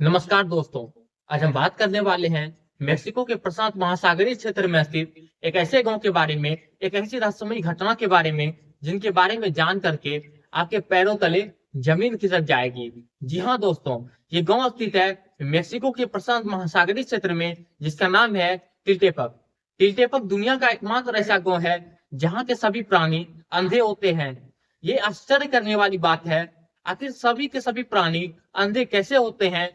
नमस्कार दोस्तों। आज हम बात करने वाले हैं मेक्सिको के प्रशांत महासागरीय क्षेत्र में स्थित एक ऐसे गांव के बारे में, एक ऐसी रहस्यमयी घटना के बारे में जिनके बारे में जान करके आपके पैरों तले जमीन खिसक जाएगी। जी हाँ दोस्तों, ये गांव स्थित है मेक्सिको के प्रशांत महासागरीय क्षेत्र में, जिसका नाम है टिल्टेपक। टिल्टेपक दुनिया का एकमात्र ऐसा गांव है जहाँ के सभी प्राणी अंधे होते हैं। ये आश्चर्य करने वाली बात है, आखिर सभी के सभी प्राणी अंधे कैसे होते हैं,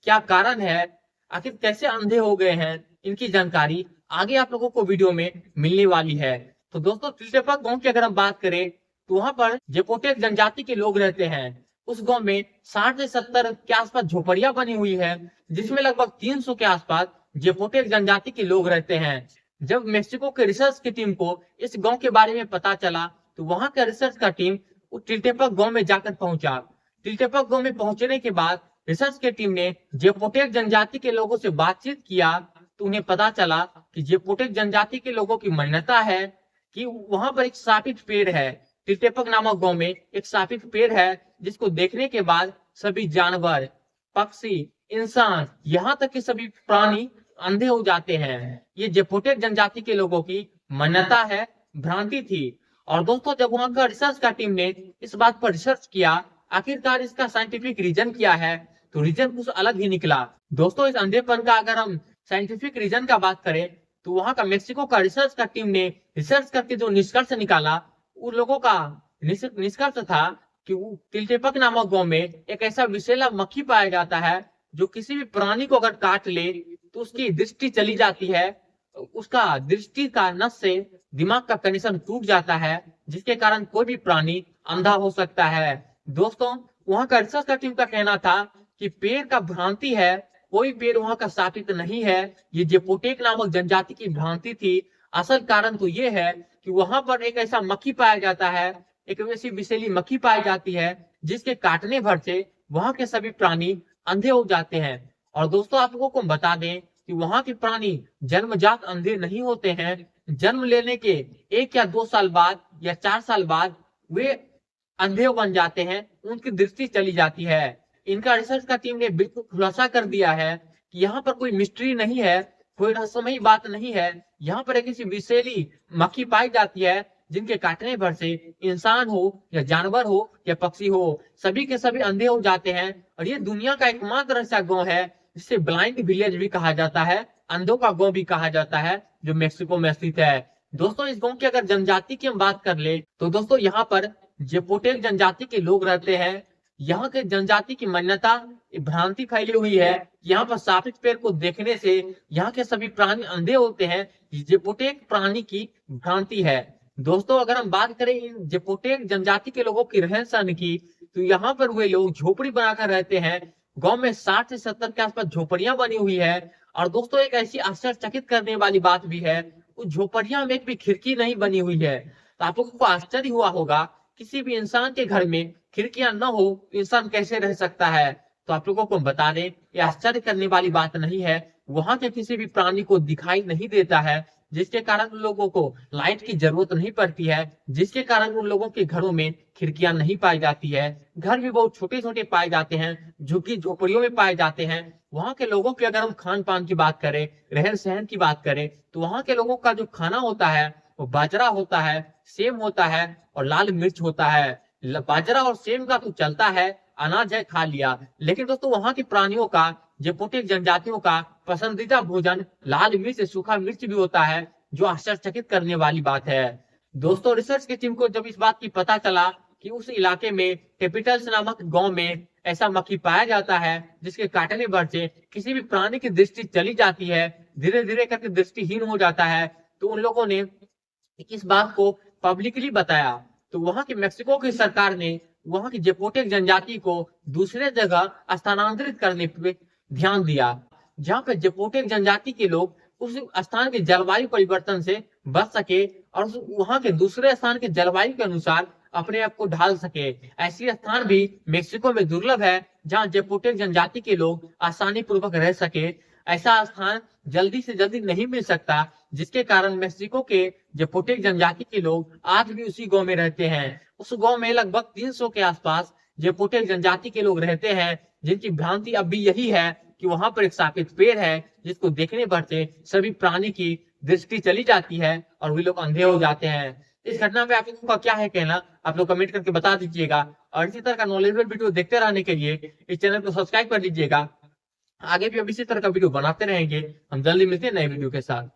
क्या कारण है, आखिर कैसे अंधे हो गए हैं, इनकी जानकारी आगे आप लोगों को वीडियो में मिलने वाली है। तो दोस्तों, टिल्टेपक गांव की अगर हम बात करें तो वहां पर जेपोटेक जनजाति के लोग रहते हैं। उस गांव में 60 से 70 के आसपास झोपड़ियां बनी हुई है, जिसमें लगभग 300 के आसपास जेपोटेक जनजाति के लोग रहते हैं। जब मेक्सिको के रिसर्च की टीम को इस गांव के बारे में पता चला तो वहां का रिसर्च का टीम टिल्टेपक गांव में जाकर पहुंचा। टिल्टेपक गांव में पहुंचने के बाद रिसर्च की टीम ने जेपोटेक जनजाति के लोगों से बातचीत किया तो उन्हें पता चला कि जेपोटेक जनजाति के लोगों की मान्यता है कि वहां पर एक शापित पेड़ है। टिल्टेपक नामक गांव में एक शापित पेड़ है, जिसको देखने के बाद सभी जानवर, पक्षी, इंसान, यहाँ तक कि सभी प्राणी अंधे हो जाते हैं। ये जेपोटेक जनजाति के लोगों की मान्यता है, भ्रांति थी। और दोस्तों, जब वहां का रिसर्च का टीम ने इस बात पर रिसर्च किया, आखिरकार इसका साइंटिफिक रीजन क्या है, तो रीजन कुछ अलग ही निकला। दोस्तों, इस अंधेपन का अगर हम साइंटिफिक रीजन का बात करें तो वहां का मेक्सिको का रिसर्च का टीम ने रिसर्च करके जो निष्कर्ष निकाला, उन लोगों का निष्कर्ष था कि टिल्टेपक नामक गांव में एक ऐसा विषैला मक्खी पाया जाता है जो किसी भी प्राणी को अगर काट ले तो उसकी दृष्टि चली जाती है, उसका दृष्टि का नस से दिमाग का कनेक्शन टूट जाता है, जिसके कारण कोई भी प्राणी अंधा हो सकता है। दोस्तों, वहां का रिसर्च का टीम का कहना था कि पेड़ का भ्रांति है, कोई पेड़ वहां का सापित नहीं है, ये जेपोटेक नामक जनजाति की भ्रांति थी। असल कारण तो ये है कि वहां पर एक ऐसा मक्खी पाया जाता है, एक ऐसी विषैली मक्खी पाई जाती है जिसके काटने भर से वहां के सभी प्राणी अंधे हो जाते हैं। और दोस्तों, आप लोगों को बता दें कि वहां के प्राणी जन्मजात अंधे नहीं होते हैं, जन्म लेने के 1 या 2 साल बाद या 4 साल बाद वे अंधे बन जाते हैं, उनकी दृष्टि चली जाती है। इनका रिसर्च का टीम ने बिल्कुल खुलासा कर दिया है कि यहाँ पर कोई मिस्ट्री नहीं है, कोई रहस्यमयी बात नहीं है। यहाँ पर एक ऐसी विषैली मक्खी पाई जाती है जिनके काटने भर से इंसान हो या जानवर हो या पक्षी हो, सभी के सभी अंधे हो जाते हैं। और ये दुनिया का एकमात्र ऐसा गांव है जिसे ब्लाइंड विलेज भी कहा जाता है, अंधों का गांव भी कहा जाता है, जो मेक्सिको में स्थित है। दोस्तों, इस गांव की अगर जनजाति की हम बात कर ले तो दोस्तों, यहाँ पर जेपोटेक जनजाति के लोग रहते हैं। यहाँ के जनजाति की मान्यता, भ्रांति फैली हुई है, यहाँ पर शापित पेड़ को देखने से यहाँ के सभी प्राणी अंधे होते हैं। जेपोटेक प्राणी की भ्रांति है। दोस्तों, अगर हम बात करें इन जेपोटेक जनजाति के लोगों की रहन सहन की, तो यहाँ पर वे लोग झोपड़ी बनाकर रहते हैं। गांव में 60 से 70 के आसपास झोपड़ियां बनी हुई है। और दोस्तों, एक ऐसी आश्चर्यचकित करने वाली बात भी है, उस झोपड़ियां में एक भी खिड़की नहीं बनी हुई है। तो आप लोगों को आश्चर्य हुआ होगा, किसी भी इंसान के घर में खिड़कियां न हो तो इंसान कैसे रह सकता है। तो आप लोगों को बता दें, ये आश्चर्य करने वाली बात नहीं है। वहां के किसी भी प्राणी को दिखाई नहीं देता है, जिसके कारण उन लोगों को लाइट की जरूरत नहीं पड़ती है, जिसके कारण उन लोगों के घरों में खिड़कियां नहीं पाई जाती है। घर भी बहुत छोटे छोटे पाए जाते हैं, झुग्गी झोपड़ियों में पाए जाते हैं। वहां के लोगों की अगर हम खान पान की बात करें, रहन सहन की बात करें, तो वहां के लोगों का जो खाना होता है वो बाजरा होता है, सेम होता है और लाल मिर्च होता है। बाजरा और सेम का तो चलता है, अनाज है खा लिया। लेकिन दोस्तों, वहां के प्राणियों का, जेपोटिक जनजातियों का पसंदीदा भोजन लाल मिर्च, सूखा मिर्च भी होता है, जो आश्चर्यचकित करने वाली बात है। दोस्तों, रिसर्च की टीम को जब इस बात की पता चला कि उस इलाके में कैपिटल्स नामक गांव में ऐसा मक्खी पाया जाता है जिसके काटने भर से किसी भी प्राणी की दृष्टि चली जाती है, धीरे धीरे करके दृष्टिहीन हो जाता है, तो उन लोगों ने इस बात को पब्लिकली बताया। तो वहां की मेक्सिको की सरकार ने वहां की जेपोटेक जनजाति को दूसरे जगह स्थानांतरित करने पे ध्यान दिया, जहां पे जेपोटेक जनजाति के लोग उस स्थान के जलवायु परिवर्तन से बच सके और वहां के दूसरे स्थान के जलवायु के अनुसार अपने आप को ढाल सके। ऐसी स्थान भी मेक्सिको में दुर्लभ है, जहां जेपोटेक जनजाति के लोग आसानी पूर्वक रह सके। ऐसा स्थान जल्दी से जल्दी नहीं मिल सकता, जिसके कारण मेक्सिको के जेपोटेक जनजाति के लोग आज भी उसी गांव में रहते हैं। उस गांव में लगभग 300 के आसपास जेपोटेक जनजाति के लोग रहते हैं, जिनकी भ्रांति अब भी यही है कि वहां पर एक शापित पेड़ है जिसको देखने पर से सभी प्राणी की दृष्टि चली जाती है और वे लोग अंधे हो जाते हैं। इस घटना में आप लोगों का क्या है कहना, आप लोग कमेंट करके बता दीजिएगा। और इसी तरह का नॉलेजेबल वीडियो देखते रहने के लिए इस चैनल को सब्सक्राइब कर लीजिएगा। आगे भी अब इसी तरह का वीडियो बनाते रहेंगे। हम जल्दी मिलते हैं नए वीडियो के साथ।